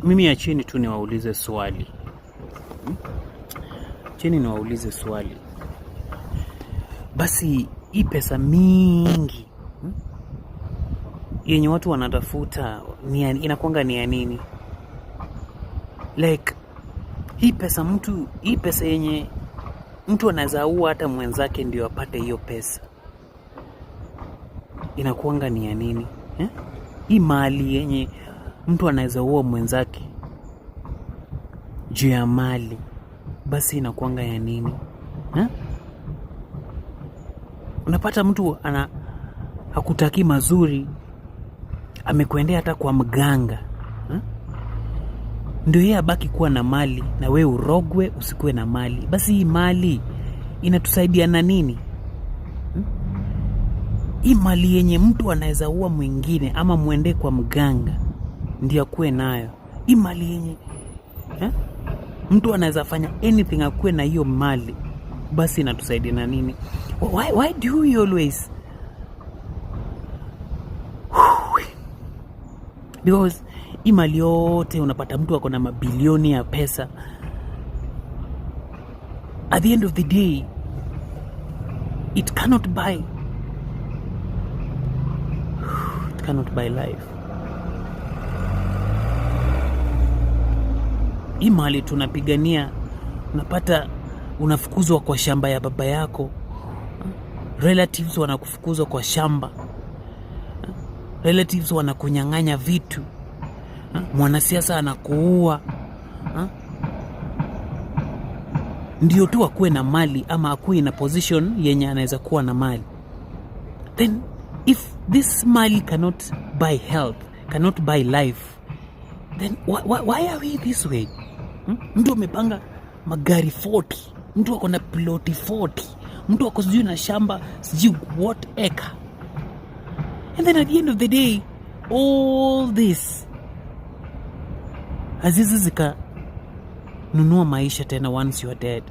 Mimi acheni tu niwaulize swali. Acheni niwaulize swali. Basi hii pesa mingi yenye watu wanatafuta inakuanga ni ya nini? Like hii pesa yenye mtu anaweza ua hata mwenzake ndio apate hiyo pesa, inakuanga ni ya nini? Hii mali yenye mtu anaweza ua mwenzake juu ya mali, basi inakuanga ya nini? Unapata mtu hakutaki mazuri, amekuendea hata kwa mganga, ndio yeye abaki kuwa na mali na we urogwe usikuwe na mali. Basi hii mali inatusaidia na nini? Hii mali yenye mtu anaweza ua mwingine ama muende kwa mganga ndio akuwe nayo, hii mali yenye mtu anaweza fanya anything akuwe na hiyo mali, basi inatusaidia na nini? Why do you always because hii mali yote unapata mtu ako na mabilioni ya pesa, at the end of the day it cannot buy life. Hii mali tunapigania, unapata unafukuzwa kwa shamba ya baba yako, relatives wanakufukuzwa kwa shamba, relatives wanakunyang'anya vitu, mwanasiasa anakuua, ndio tu akuwe na mali ama akuwe na position yenye anaweza kuwa na mali. Then if this mali cannot buy health, cannot buy life, then why are we this way? Mtu amepanga magari 40, mtu ako na ploti 40, mtu ako sijui na shamba sijui what acre, and then at the end of the day all this hazizi zikanunua maisha tena once you are dead.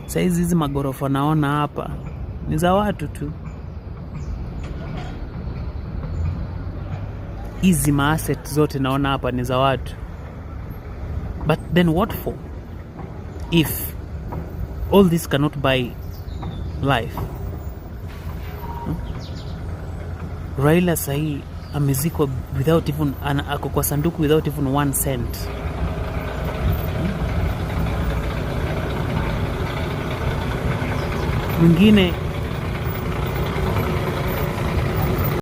Saizi hizi magorofa naona hapa ni za watu tu, hizi maasset zote naona hapa ni za watu. But then what for if all this cannot buy life? Raila sahi amezikwa without even ako kwa sanduku without even 1 cent. Mwingine